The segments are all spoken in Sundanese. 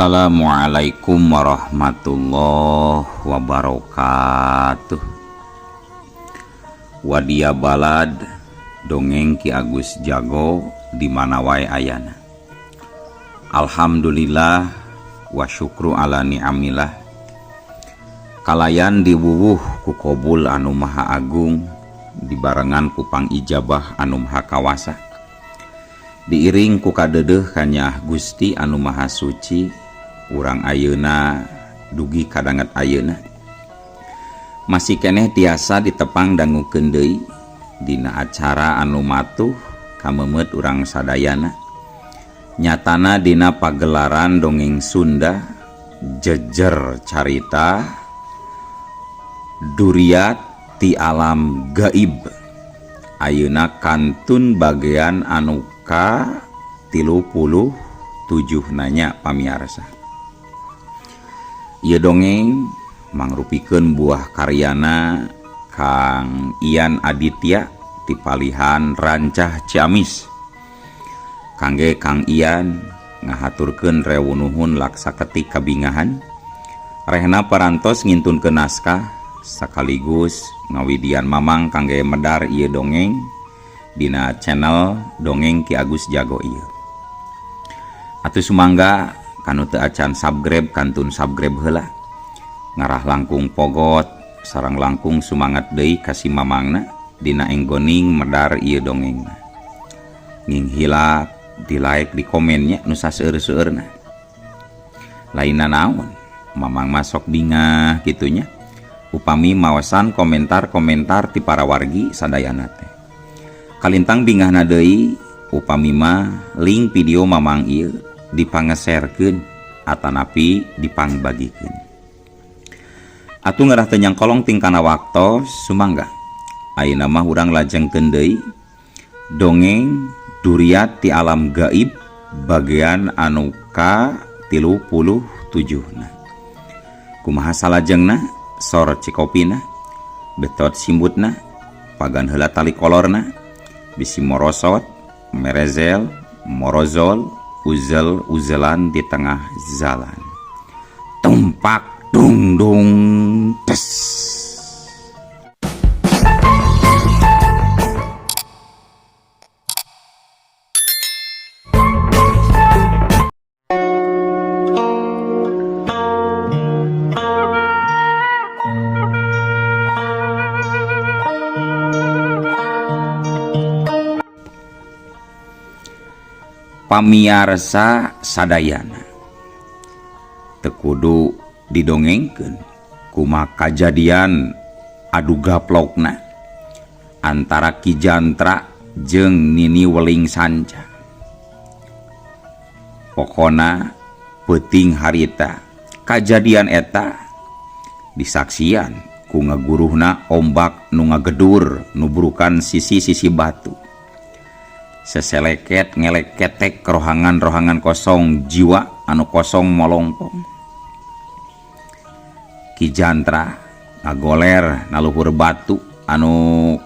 Assalamualaikum warahmatullahi wabarakatuh. Wadia balad dongeng Ki Agus Jago di mana wae ayana. Alhamdulillah wa syukru ala ni'amillah. Kalayan diwuwuh ku qobul anu maha agung, dibarengan ku pangijabah anu maha kawasa. Diiring ku kadedeh kanyah Gusti anu maha suci, urang ayeuna dugi kadanget ayeuna masih keneh tiasa ditepang dangukeun deui dina acara anu matuh kamemet urang sadayana. Nyatana dina pagelaran dongeng Sunda jejer carita Duriat ti alam gaib. Ayeuna kantun bagian anu ka-37 nanya pamiarsa. Ieu dongeng mangrupikeun buah karyana Kang Ian Aditya ti Palihan Rancah Ciamis. Kangge Kang Ian ngahaturkeun rewuh laksa ketik kabingahan. Rehna parantos ngintunkeun naskah sakaligus ngawidian mamang kangge medar ieu dongeng dina channel dongeng Ki Agus Jago ieu. Atuh sumangga kanu teu acan subscribe kantun subscribe heula. Ngarah langkung pogot sareng langkung sumangat deui ka si mamangna dina enggoning medar ieu dongengna. Nging hilap di like di komennya nu saseueur-seueurna. Lainna naon, mamang masok bingah kitunya. Upami maosan komentar-komentar ti para wargi sadayana teh. Kalintang bingahna deui upami mah link video mamang ieu dipangeserkeun atanapi dipangbagikeun. Atuh ngarah teu nyangkolong tingkana waktos sumangga. Ayeuna mah urang lajengkeun deui dongeng Duriat ti alam gaib bagian anu ka-37. Kumaha salajengna? Sor cikopina, betot simbutna, pagan heula tali kolorna, bisi morosot, merezel, morozol, uzel-uzelan di tengah jalan. Tumpak dung dung tes. Pamiarsa sadayana teu kudu didongengkeun kumaha kajadian adu gaplokna antara Ki Jantra jeung Nini Weling Sanca. Pokona peuting harita kajadian eta disaksian ku ngaguruhna ombak nu ngagedur nubrukan sisi-sisi batu. Seseleket ngelek ketek rohangan-rohangan kosong jiwa anu kosong molongpong. Ki Jantra ngagoler naluhur batu anu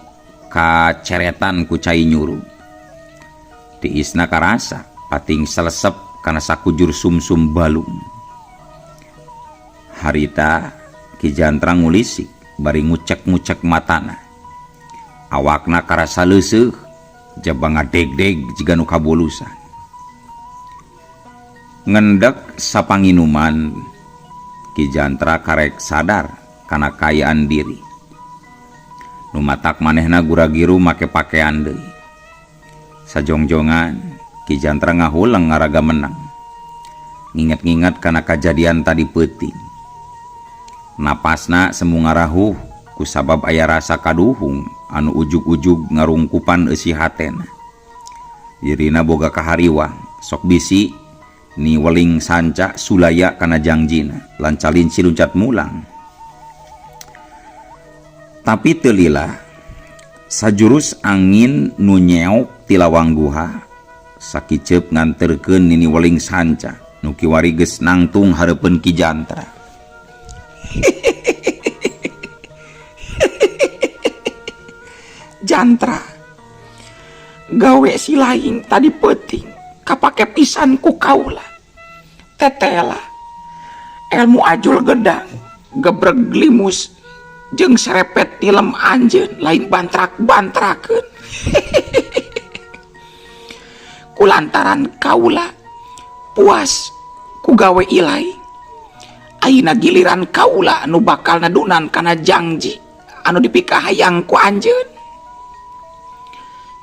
kaceretan ku cai nyuru. Tiisna karasa pating selesep kana sakujur sumsum balung. Harita Ki Jantra ngulisik bari ngucek-ngucek matana. Awakna karasa leuseuh jabang ngadeg-deg jiga nu kabulusan. Ngendek sapanginuman Ki Jantra karek sadar kana kayaan diri. Nu matak manehna gura-giru make pakean deui. Sajongjongan Ki Jantra ngahulang ngaraga menang. Nginget-nginget kana kajadian tadi peuting. Napasna semu ngarahuh kusabab aya rasa kaduhung anu ujug-ujug ngarungkupan eusi hatena. Jirina boga kahariwang sok bisi Ni Weling Sanca sulaya kana jangjina lancalin siluncat mulang. Tapi teu lila sajurus angin nu nyeok ti lawang guha sakicep nganterkeun Nini Weling Sanca nu kiwari geus nangtung hareupeun Ki Jantra. Jantra gawe si laing tadi peuting kapake pisan ku kaula. Tetela ilmu ajul gedang gebreg limus jeung serepet tilem anjeun lain bantrak-bantrakeun. Kulantaran kaula puas ku gawe ilai, ayeuna giliran kaula anu bakal nadunan kana janji anu dipikahayang ku anjeun.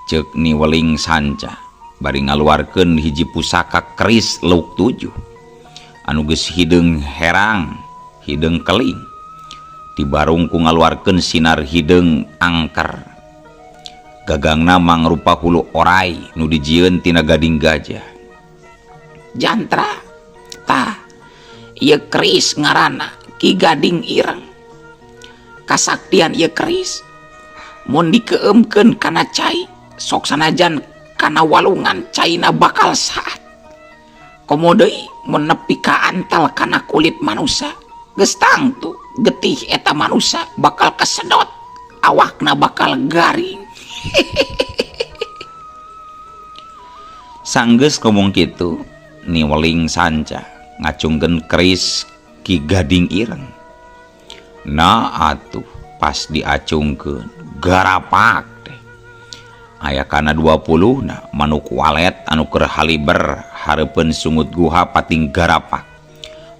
Ceuk Nyi Weling Sanca bari ngaluarkeun hiji pusaka keris leuk 7 anu geus hideung herang hideung keling dibarung ku ngaluarkeun sinar hideung angker. Gagangna mangrupa hulu orai nu dijieun tina gading gajah. Jantra tah ieu keris ngaranna Ki Gading Ireng. Kasaktian ieu keris mun dikeumkeun kana cai sok sanajan kana walungan caina bakal saat. Komo deui mun nepi ka antal kana kulit manusia geus tangtu getih eta manusia bakal kesedot, awakna bakal garing. Sanggeus ngomong kitu Nyi Weling Sanca ngacungkeun keris Ki Gading Ireng. Nah atuh pas diacungkeun garapak teh aya kana 20 na manuk walet anu keur haliber hareupeun sungut guha pating garapak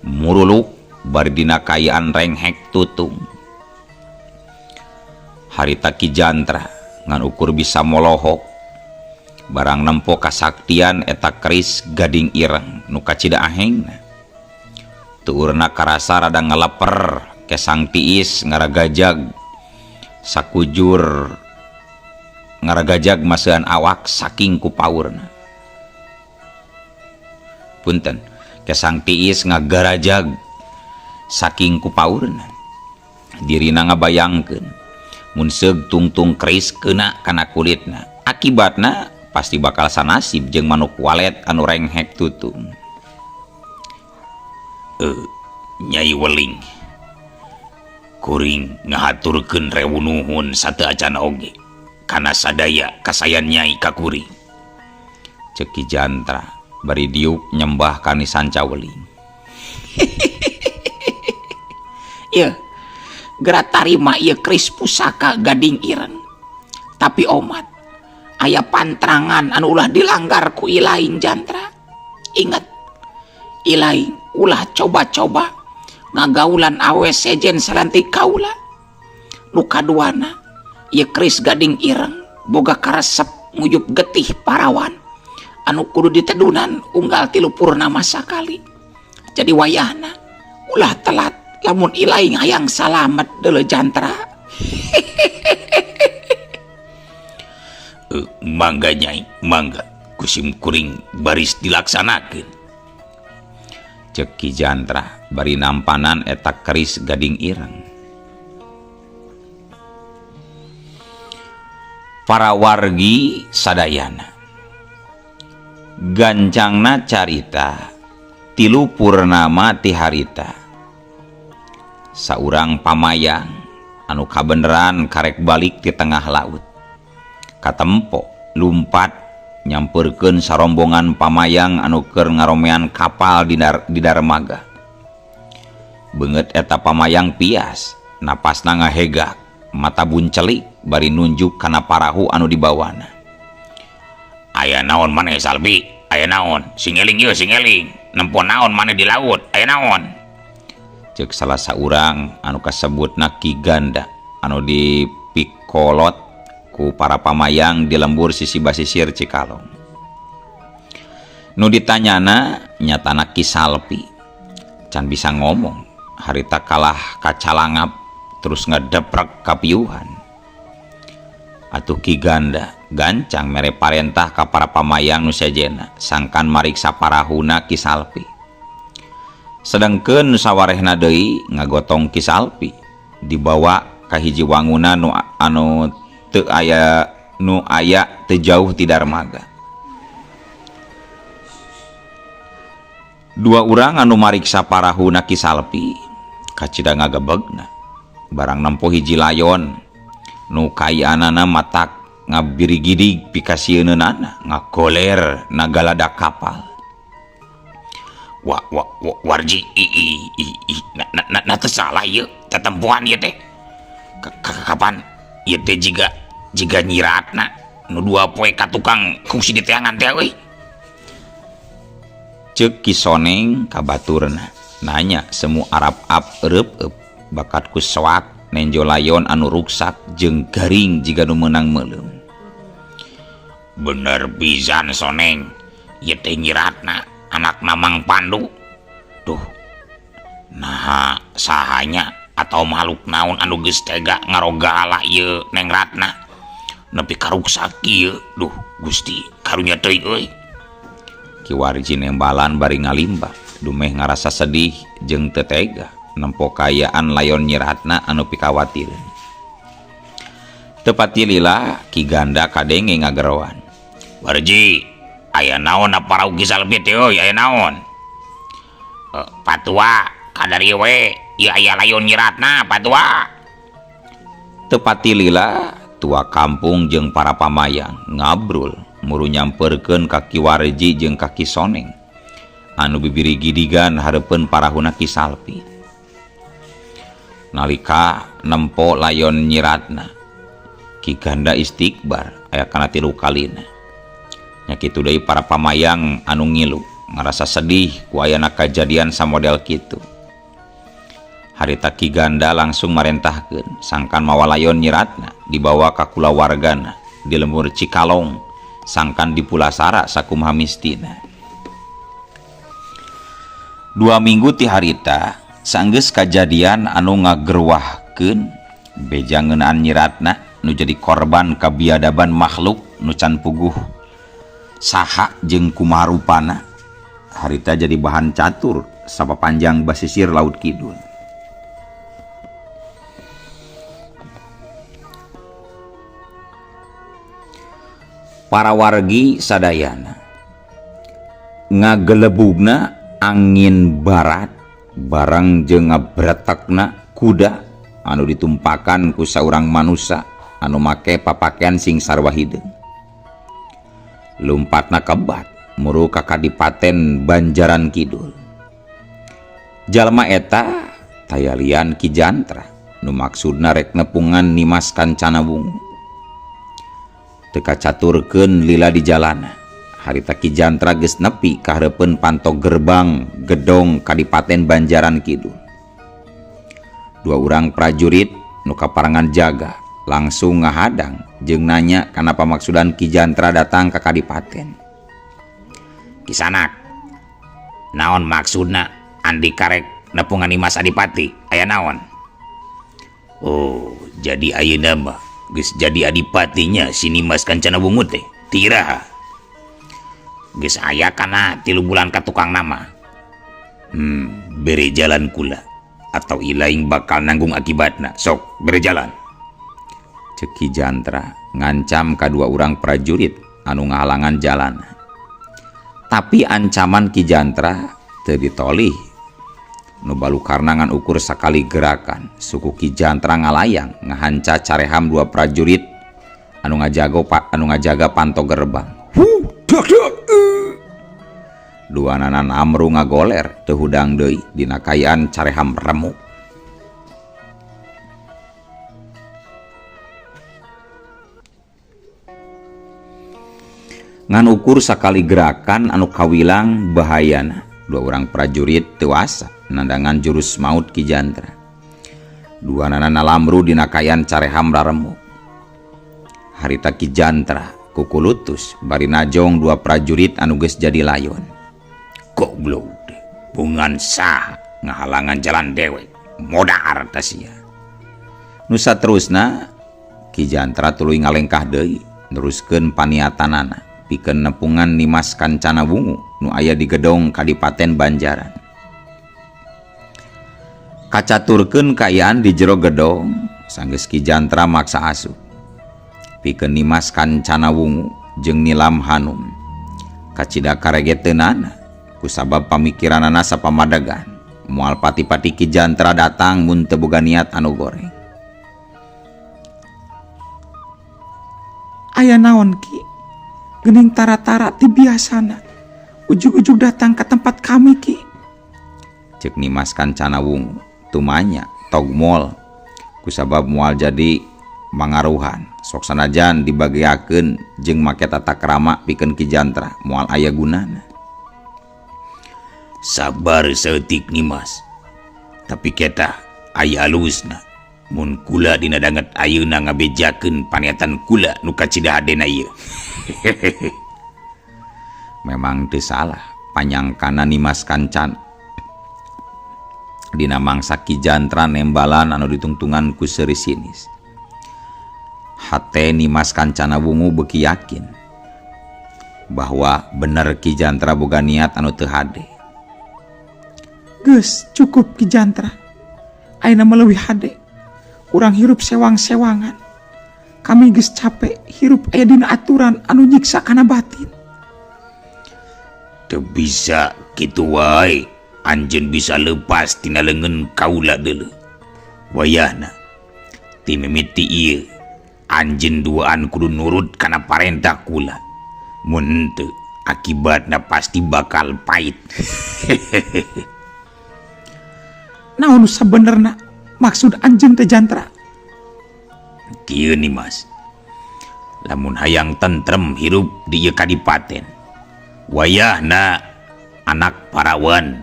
muruluk bari dina kayaan renghek tutung. Harita Ki Jantra ngan ukur bisa molohok barang nempo kasaktian eta keris Gading Ireng nu kacida ahengna. Tuurna karasa rada ngaleper ke sang tiis ngaragajag sakujur ngaragajag maseuhan awak saking ku paurna. Punten, ke sang tiis ngagarajag saking ku paurna. Dirina ngabayangkeun mun seug tungtung keris keuna kana kulitna, akibatna pasti bakal sanasib jeung manuk walet anu renghek tutung. Nyai Weling, kuring ngahaturkeun rewu nuhun sateu acan oge kana sadaya kasayan Nyai ka kuring. Ceuk Ki Jantra bari diuk nyembah ka Nyi Sanca Weling. Ieu geura tarima ieu keris pusaka Gading Ireng. Tapi omat aya pantrangan anu ulah dilanggar ku ilaing Jantra. Ingat, ilaing ulah coba-coba ngagaulan awe sejen salantik kaula. Nu kaduana ieu keris Gading Ireng boga karesep nguyup getih parawan anu kudu ditedunan unggal 3 purnama sakali. Jadi wayahna ulah telat lamun ilaing hayang salamet deuleu Jantra. Mangga Nyai, mangga kusim kuring baris dilaksanakeun. Ceuk Ki Jantra bari nampanan eta keris Gading Ireng. Para wargi sadayana gancangna carita 3 purnama ti harita saurang pamayang anu kabeneran karek balik di tengah laut katempo lumpat nyamperkeun sarombongan pamayang anu keur ngaromean kapal di darmaga. Beungeut eta pamayang pias napasna ngahegak mata buncelik bari nunjuk kana parahu anu dibawana. Aya naon maneh Salbi? Aya naon? Singeling yeuh singeling. Nempo naon maneh di laut? Aya naon? Ceuk salah saurang anu kasebutna Ki Ganda anu dipikolot ku para pamayang di lembur sisi basisir Cikalong. Nu ditanyana nyatana Ki Salpi can bisa ngomong harita kalah kacalangap terus ngedeprek kapiuhan. Atuh Ki Ganda gancang mere parentah ka para pamayang nu sejena sangkan mariksa parahuna Ki Salpi. Sedengkeun sawarehna deui ngagotong Ki Salpi dibawa ka hiji wangunan anu teu aya teu jauh ti darmaga. 2 urang anu mariksa parahuna Ki Salpi kacida ngagebegna barang nempo hiji layon nu kayanana matak ngabirigidig pikasieunana ngagoler nagaladak kapal. Warji na teu salah ieu tetempoan ieu teh. Kapan ieu teh jiga nyiratna nu dua poe ka tukang kungsi di teangan teh euy. Ceuk Ki Soneng ka baturna nanya semu arap-ap eureup bakat ku soak nenjo layon anu ruksak jeung garing jiga nu meunang meuleum. Bener pisan Soneng, ieu teh nyiratna anak Mamang Pandu. Duh, nah sahanya atau makhluk naon anu geus tega ngarogala ieu Neng Ratna nepi ka ruksak ieu. Duh, Gusti karunya teuing euy. Ki Warji nembalan bari ngalimbah dumeh ngarasa sedih jeung teu tega nempo kayaan layon nyiratna anu pikawatir. Teu pati lila Ki Ganda kadenge ngageroan. Warji, aya naon apa rauh gisal teh euy, aya naon? Patua, kadari we, ieu aya layon nyiratna, patua. Teu pati lila tua kampung jeung para pamayang ngabrul muru nyamperkeun ka Ki Warji jeung ka Ki Soneng anu bibiri gidigan hareupeun parahuna Ki Salpi. Nalika nempo layon nyiratna, Ki Ganda istikbar aya kana 3 kalina. Nya kitu deui para pamayang anu ngilu ngarasa sedih ku ayana kajadian samodel kitu. Harita Ki Ganda langsung marentahkeun sangkan mawa layon nyiratna dibawa ka kulawargana di lembur Cikalong sangkan dipulasara sakumaha mistina. 2 minggu ti harita sanggeus kajadian anu ngagerwahkeun beja ngeunaan nyiratna nu jadi korban kabiadaban makhluk nu can puguh saha jeung kumaha rupana. Harita jadi bahan catur sapapanjang basisir laut kidul. Para wargi sadayana ngagelebugna angin barat barang jeung ngabretekna kuda anu ditumpakan ku saurang manusia anu make papakean sing sarwa hideung. Lumpatna kebat muru ka Kadipaten Banjaran Kidul. Jalma eta tayalian Ki Jantra nu maksudna rek nepungan Nimas Kancana Wungu. Teu kacaturkeun lila di jalana. Harita Ki Jantra geus nepi ka hareupeun pantog gerbang gedong Kadipaten Banjaran Kidul. 2 urang prajurit nu kaparangan jaga langsung ngahadang jeung nanya kana pamaksudan Ki Jantra datang ka Kadipaten. Kisanak, naon maksudna andi karek nepungan Nimas Adipati, aya naon? Oh, jadi ayeuna mah geus jadi adipatinya si Nimas Kancana Wungu teh. Tiraha. Geus aya kana 3 bulan ka tukang nama. Bere jalan kula atau ilaing bakal nanggung akibatna. Sok bere jalan. Ceuk Ki Jantra ngancam ka 2 urang prajurit anu ngahalangan jalan. Tapi ancaman Ki Jantra teu ditolih. Nu balukarna ngan ukur sakali gerakan suku Ki Jantra ngalayang ngahanca careham 2 prajurit anu ngajaga panto gerbang. Duananan amru ngagoler teu hudang deui dina kayaan careham remuk. Ngan ukur sakali gerakan anu kawilang bahayana 2 urang prajurit tewasa nandangan jurus maut Ki Jantra. Duanana lamru dina kayaan careham raremuk. Harita Ki Jantra kukulutus bari najong 2 prajurit anu geus jadi layon. Goblok deh, bungan sah ngahalangan jalan dewek modar ta sia. Nu saterusna Ki Jantra tuluy ngalengkah deui neruskeun paniatanana pikeun nepungan Nimas Kancana Wungu nu aya di gedong Kadipaten Banjaran. Kacaturkeun kayaan di jero gedong sanggeus Ki Jantra maksa asup pikeun Nimas Kancana Wungu jeung Nilam Hanum kacida karegeteunana kusabab pamikiranana sapamadagan moal pati-pati Ki Jantra datang mun teu boga niat anu goreng. Aya naon Ki? Geuning tara-tara ti biasana ujug-ujug datang ke tempat kami Ki. Cek Nimas Kancana Wungu tumanya togmol kusabab moal jadi mangaruhan sok sanajan dibagiakeun jeung make tata krama pikeun Ki Jantra moal aya gunana. Sabar seetik Nimas, tapi kita aya halusna mun kula dina danget ayeuna ngabejakeun paniatan kula nu kacidahadena ieu. Memang teu salah panyangkana Nimas Kancana dina mangsa Ki Jantra nembalan anu ditungtungan ku seuri sinis. Hate Nimas Kancana Wungu beuki yakin bahwa bener Ki Jantra boga niat anu teu hade. Geus cukup Ki Jantra, ayeuna mah leuwih hade. Urang hirup sewang-sewangan. Kami geus capek hirup aya dina aturan anu nyiksa kana batin. Teu bisa kitu wae, anjeun bisa leupas tina leungeun kaula deuleu. Wayahna ti mimiti ieu anjeun duaan kudu nurut kana parentah kula. Mun henteu akibatna pasti bakal pait. Naon sabenerna maksud anjeun teh Jantra? Kieu Nimas, lamun hayang tentrem hirup di ieu kadipaten, wayahna anak parawan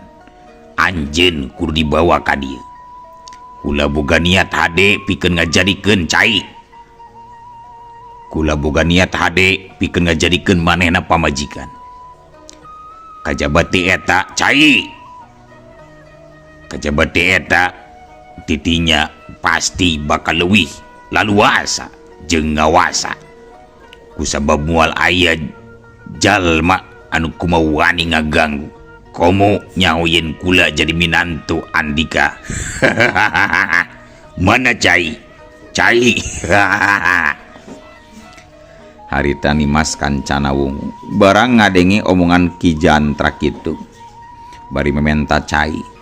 anjeun kudu dibawa ka dieu. Kula boga niat hade pikeun ngajadikeun cai. Kula boga niat hade pikeun ngajadikeun manehna pamajikan. Kajaba teh eta cai. Kajaba teh eta titinya pasti bakal leuwih laluasa jeung ngawasa. Kusabab moal aya jalma anu kumaha wani ngaganggu, komo nyahoyeun kula jadi minantu Andika. Mana cai? Cai. Harita Nimas Kancana Wungu barang ngadenge omongan Ki Jantra kitu bari mementa cai.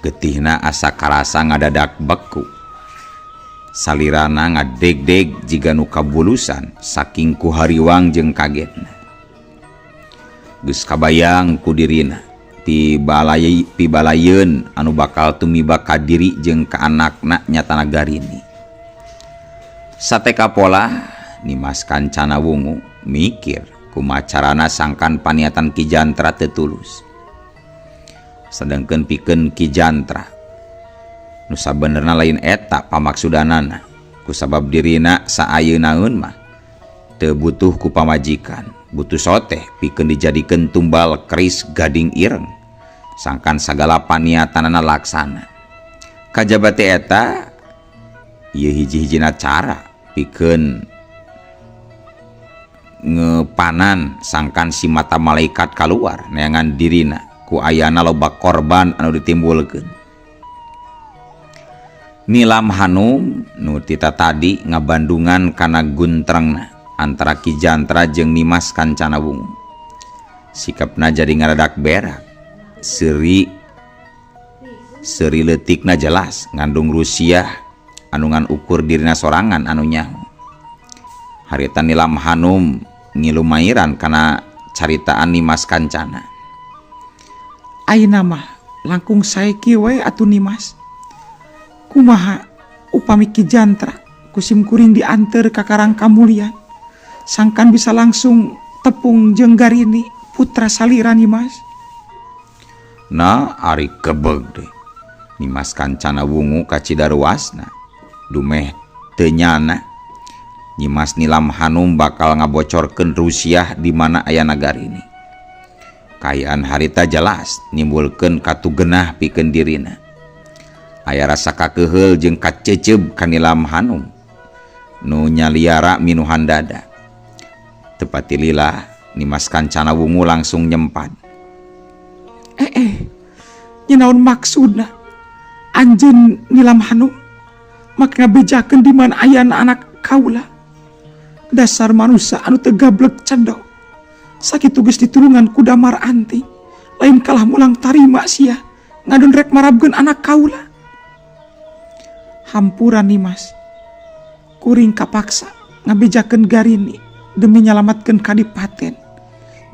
Getihna asa karasa ngadadak beku. Salirana ngadeg-deg jiga nu kabulusan saking ku hariwang jeung kagetna. Geus kabayang ku dirina ti balayeun anu bakal tumiba ka diri jeung ka anakna nyatana Garini. Sateka pola Nimas Kancana Wungu mikir kumaha carana sangkan paniatan Ki Jantra teu tulus. Sedangkeun pikeun Ki Jantra nu sabenerna lain eta pamaksudanana kusabab dirina saayeunaeun mah teu butuh ku pamajikan, butuh soteh pikeun dijadikeun tumbal keris gading ireng sangkan sagala paniatanana laksana. Kajaba teh eta ieu hiji-hijina cara pikeun ngepanan sangkan si mata malaikat kaluar neangan dirina ku ayana loba korban anu ditimbulkeun. Nilam Hanum nu tita tadi ngabandungan kana guntrengna antara Ki Jantra jeung Nimas Kancana Wungu. Sikapna jadi ngaradak berak. Seuri leutikna jelas ngandung rusiah anu ngan ukur dirina sorangan anu nyaho. Harita Nilam Hanum ngilumairan kana caritaan Nimas Kancana. Ayeuna mah langkung sae kieu we atuh Nimas. Kumaha upami Ki Jantra kusim kuring dianter ka Karang Kamulyan sangkan bisa langsung tepung jeung Garini putra salira Nimas. Nah ari kebeg deh Nimas Kancana Wungu ka cidaruasna dumeh teu nyana Nyimas Nilam Hanum bakal ngabocorkeun rusiah di mana aya Garini. Kayaan harita jelas nimbulkeun katugenah pikeun dirina. Aya rasa kakeheul jeung kaceceub ka Nilam Hanum nu nyaliara minuhan dada. Tepati lila Nimas Kancana Wungu langsung nyempad. Nya naon maksudna? Anjeun Nilam Hanum mak ngabejakeun di mana aya anak kaula. Dasar manusia anu teu gablek cendok. Sakitu geus ditulungan ku Damar Anting, lain kalah mulang tarima sia ngadon rek marabkeun anak kaula. Hampuran Nimas, kuring kapaksa ngabejakeun Garini demi nyalamatkeun kadipaten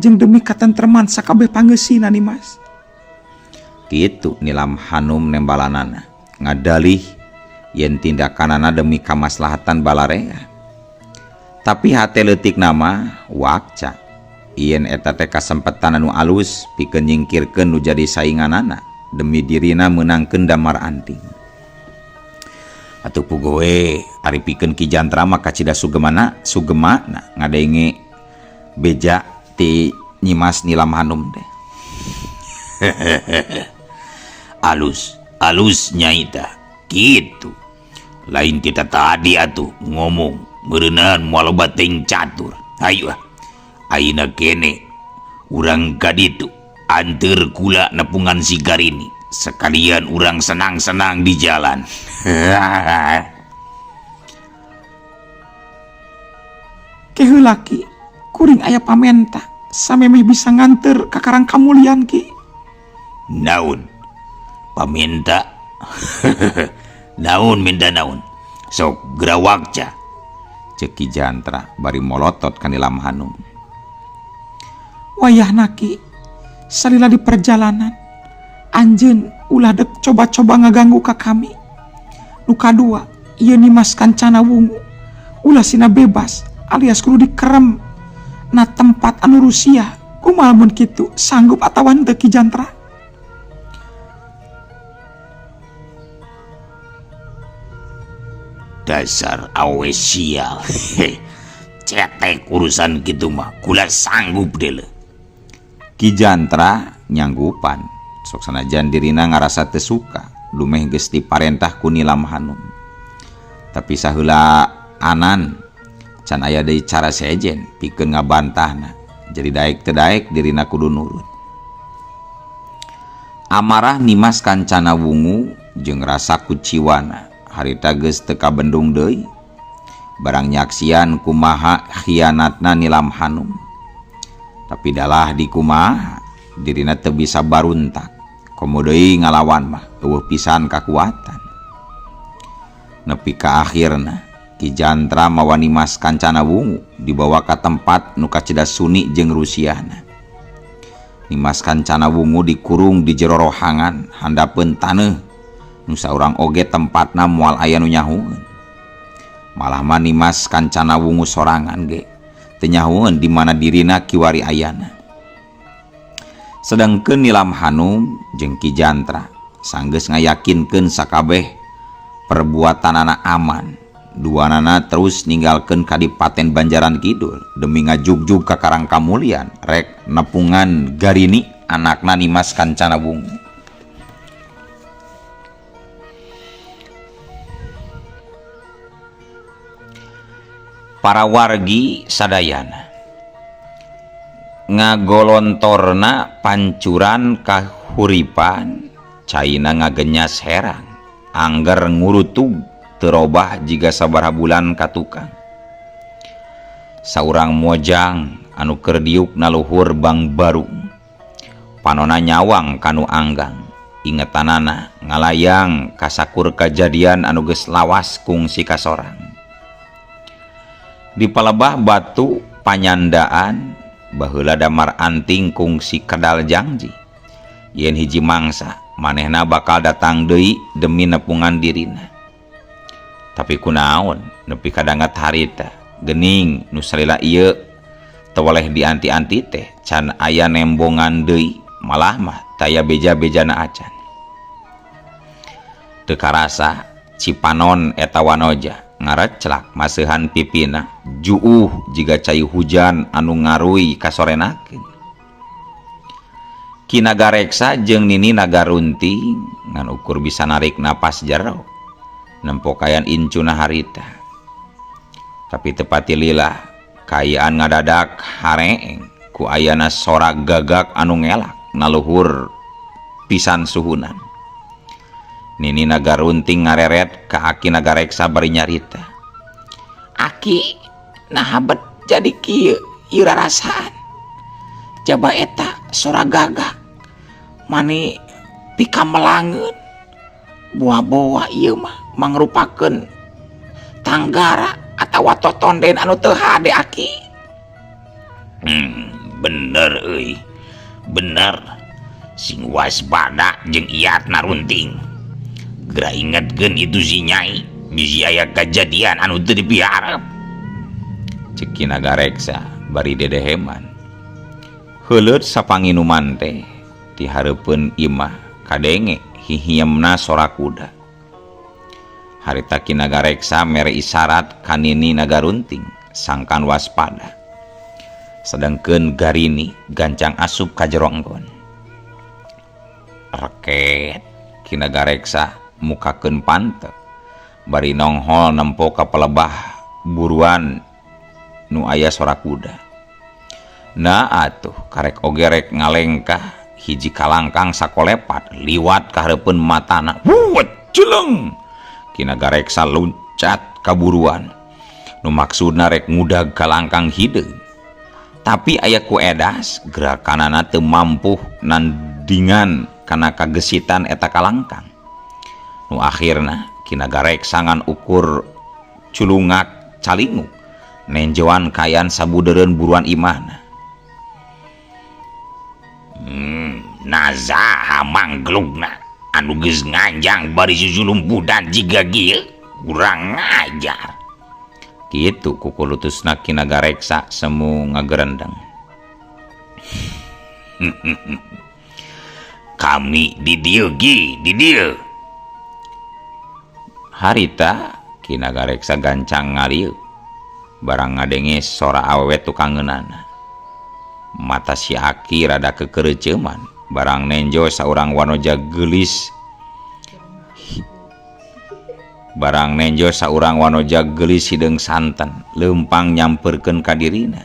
jeung demi katentreman sakabeh pangeusina Nimas. Kitu Nilam Hanum nembalanana ngadalih yen tindakanana demi kamaslahatan balarea. Tapi hate leutik nama wakca yen eta teh kasempetan anu alus pikeun nyingkirkeun nu jadi sainganana demi dirina meunangkeun damar anting. Atuh pugowe ari pikeun Ki Jantra mah kacida sugemana ngadenge beja ti Nyimas Nilam Hanum teh. alus nyaita gitu lain kita tadi atuh ngomong meureunan moal bateng catur. Hayu ayeuna kene urang kaditu anteur kula nepungan si Garini sekalian urang senang-senang di jalan. Keheulaki kuring aya pamenta samemeh bisa nganter ka karang kamulian Ki. Naon pamenta? Naon minta naon? Sok gerawakca cek Ki Jantra bari molotot ka Nilam Hanum. Wayahna Ki salila di perjalanan anjeun ulah dek coba-coba ngaganggu ka kami. Nu kadua ieu Nimas Kancana Wungu ulah sina bebas alias kudu dikerem na tempat anu Rusia. Kumaha mun kitu sanggup atawa henteu Ki Jantra? Dasar awe sial. Cetek urusan gitu mah kula sanggup deh. Ki Jantra nyanggupan sok sanajan dirina ngarasa teu suka lumeh geus diparentah ku Nilam Hanum. Tapi saheula anan can aya deui cara sejen pikeun ngabantahna. Jadi daek teu daek dirina kudu nurut. Amarah Nimas Kancana Wungu jeung rasa kuciwana harita geus teu kabendung deui barang nyaksian kumaha khianatna Nilam Hanum. Tapi dalah di kumaha dirina teu bisa baruntak komo deui ngalawan mah eueuh pisan kakuatan. Nepi ka akhirna Ki Jantra mawa Nimas Kancana Wungu dibawa ka tempat nu kacida suni jeung Rusiana. Nimas Kancana Wungu dikurung di jero rohangan handapeun taneuh nu saurang oge tempatna moal aya nu nyahueun. Malah mah Nimas Kancana Wungu sorangan ge teu nyahueun di mana dirina kiwari ayana. Sedengkeun Nilam Hanum jeung Ki Jantra sanggeus ngayakinkeun sakabeh perbuatanana aman, duanana terus ninggalkeun Kadipaten Banjaran Kidul demi ngajugjug ka karang kamulian rek nepungan Garini anakna Nimas Kancana Wungu. Para wargi sadayana ngagolontorna pancuran kahuripan caina ngagenyas herang angger ngurutug terobah jiga sabaraha bulan ka tukang. Saurang mojang anu keur diukna luhur Bang Barung panona nyawang kanu anggang ingetanana ngalayang kasakur kajadian anu geus lawas kungsi kasorang. Di palebah batu panyandaan baheula damar anting kungsi kedal janji yen hiji mangsa manehna bakal datang deui demi nepungan dirina. Tapi kunaon nepi kadangat harita geuning nu salila ieu teu waleh dianti-anti teh can aya nembongan deui malah mah taya beja-bejana acan. Teu karasa Cipanon eta wanoja ngareclak maseuhan pipina juuh jiga cai hujan anu ngarui kasorenakeun. Ki Nagareksa jeung Nini Nagarunting ngan ukur bisa narik napas jero nempokayan incuna harita. Tapi tepati lila kayaan ngadadak hareeng ku ayana sorak gagak anu ngelak naluhur pisan suhunan. Nini Nagarunting ngareret ka Aki Nagareksa bari nyarita. Aki nahabet jadi kieu ieu rarasaan. Jaba eta sora gagak mani pikamelangeun buah-buah ieu mah mangrupakeun tanggara atawa totonden anu teu hade Aki. Bener euy. Bener. sing waspada jeung iat narunting. Geura ingetkeun itu si Nyai bisi aya kejadian anu teu dipiharep. Ceuk Kinaga Reksa bari dedeheman. Heuleut sapanginuman teh ti hareupeun imah kadenge hihiyemna sora kuda. Harita Kinaga Reksa mere isyarat ka Nini Nagarunting sangkan waspada. Sedangkeun Garini gancang asup ka jero enggon. Reket Kinaga Reksa mukakeun panteu bari nonghol nempo ka pelebah buruan nu aya sora kuda. Nah atuh karek oge rek ngalengkah hiji kalangkang sakolepat liwat ka hareupeun matana. Wuet jeleng. Kinaga Reksa loncat ka buruan. Nu maksudna rek ngudag kalangkang hideung. Tapi aya ku edas gerakanana teu mampu nandingan kana kagesitan eta kalangkang. Nu akhirna Kinaga Reksa ngan ukur culungak calinguk nenjoan kayan sabudeureun buruan imahna. Nazaha mangglugna anu geus nganjang bari jujulung budan jiga kieu kurang ngajar. Kitu kukulutusna Kinaga Reksa semu ngagerendeng. Kami di dieu gi, di dieu. Harita Kinaga Reksa gancang ngarieu barang ngadenge sora awewe tukangeunana. Mata si Aki rada kekereuceuman barang nenjo saurang wanoja geulis hideung santen leumpang nyamperkeun ka dirina.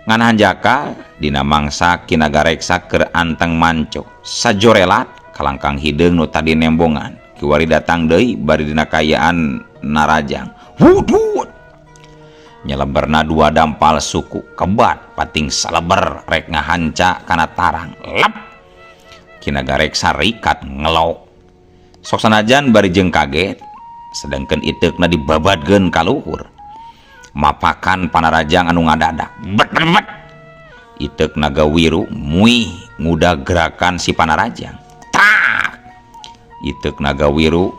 Ngan hanjaka dina mangsa Kinaga Reksa keur anteng manco sajorelat kalangkang hideung nu tadi nembongan kiwari datang deui bari dina kayaan narajang. Wudut nyeleberna dua dampal suku kebat pating saleber rek ngahanca kana tarang lep. Kinaga Reksa rikat ngelok sok sanajan bari jeung kaget sedangkeun iteukna dibabadkeun ka luhur mapakan panarajang anu ngadadak bet bet. Iteuk Naga Wiru muih ngudag gerakan si panarajang. Tak iteuk Naga Wiru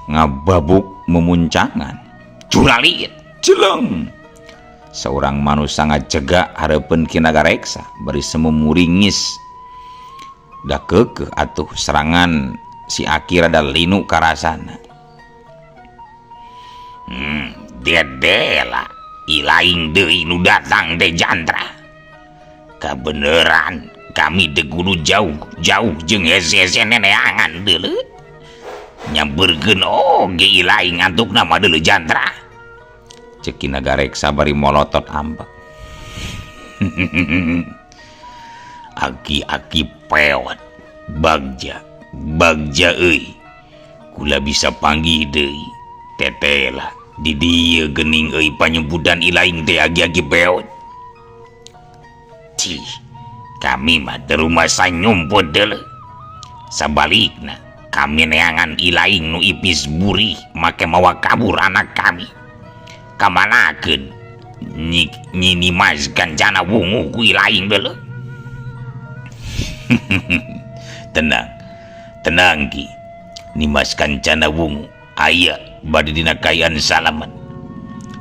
ngababuk memuncangan curalit jeleng. Seorang manusia ngajegak hareupeun Kinaga Reksa bari semu muringis da keukeuh atuh serangan si Aki rada linu karasana. Dedela ilaing deui nu datang teh jantra. Kabeneran kami teh kudu jauh-jauh jeung hese-hese neneangan deuleu. Nyamperkeun oge ilaing antukna mah deuleu jantra. Ceuk Kinaga Reksa bari molotot ambek. Aki-aki pewet bagja euy kula bisa panggih deui tetela di dieu geuning euy panyembudan ilaing teh agi-agi pewet. Cih kami mah teu rumasa nyumput deuleu. Sabalikna kami neangan ilaing nu ipis burih make mawa kabur anak kami. Kamanakeun nyini mas kancana wungu ku ilaing deuleu. tenang Ki Nimas Kancana Wungu aya bade dina kayaan salamet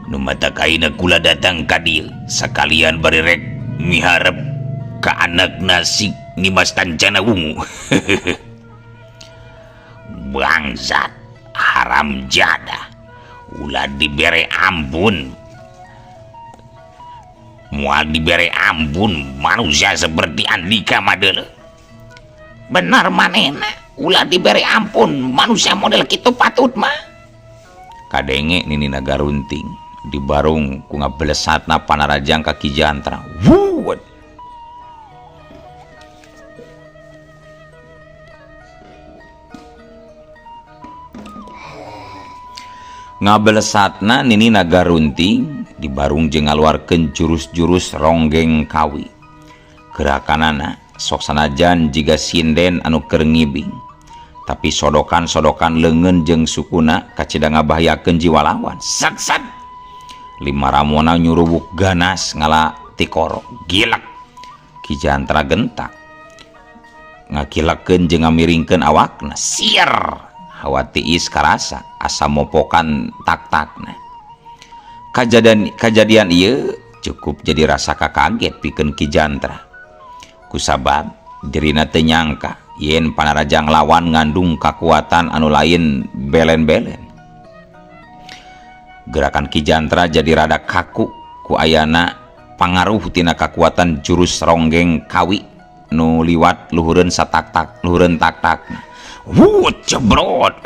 nu mata kaina kula datang ka dieu sakalian bari rek miharep ka anakna si Nimas Kancana Wungu. Bangsat haram jada ulah dibere ampun mual dibere ampun manusia seperti Andika mah deuleu. Benar manehna ulah dibere ampun manusia model kitu patut mah. Kadenge Nini Nagarunting dibarung ku ngabelesatna panarajang kaki jantra. Wuut. Ngabelesatna Nini Nagarunting dibarung jeung ngaluarkeun jurus-jurus ronggeng kawi. Gerakanana sok sanajan jiga sinden anu keur ngibing tapi sodokan-sodokan leungeun jeung sukuna kacida ngabahayakeun jiwa lawan. Sat Lima ramona nyuruwuk ganas ngala tikoro gilak Ki Jantra gentak ngakilakeun jeung ngamiringkeun awakna sier hawa tiis karasa asa mopokan tak-takna. Kajadian ieu cukup jadi rasa kaget pikeun Ki Jantra. Kusabab dirina teu nyangka yen panaraja nglawan ngandung kakuatan anu lain belen-belen. Gerakan Ki Jantra jadi rada kaku ku ayana pangaruh tina kakuatan jurus ronggeng kawi nu liwat luhureun luhureun tak-takna. Cebrot.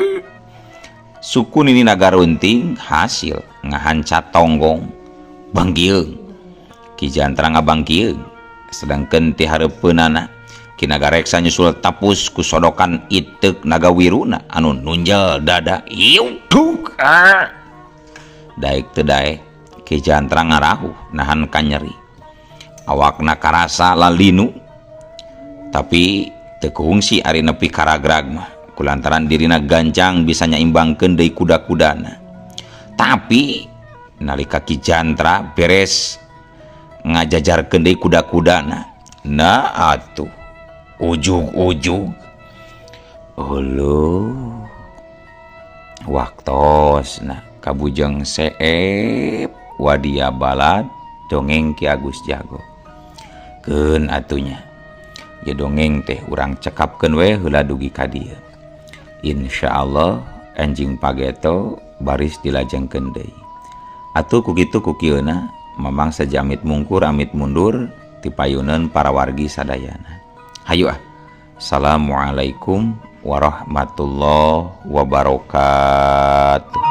Suku nini nagarunting hasil ngahancat tonggong bangkieung. Ki Jantra ngabangkieung sedangkeun ti hareupeunana Ki Nagareksa nyusul tapus ku sodokan iteuk Nagawiruna anu nunjal dada. Iuk daek teu daek Ki Jantra ngarahu nahan ka nyeri. Awakna karasa lalinu tapi teu kungsi ari nepi ka ragrag mah kulantaran dirina gancang bisa nyaimbangkeun deui kuda-kudana. Tapi nalika Ki Jantra beres ngajajarkeun deui kuda-kudana, nah atuh ujug-ujug uluh waktosna kabujeng seep wadia balad dongeng Ki Agus Jago. Keun atunya ya dongeng teh urang cekapkeun we heula dugi ka dieu. Insyaallah anjing pageto baris dilajengkeun deui. Atuh kukitu kukieuna mamang sajamit mungkur amit mundur ti payuneun para wargi sadayana. Hayu ah. Assalamualaikum warahmatullahi wabarakatuh.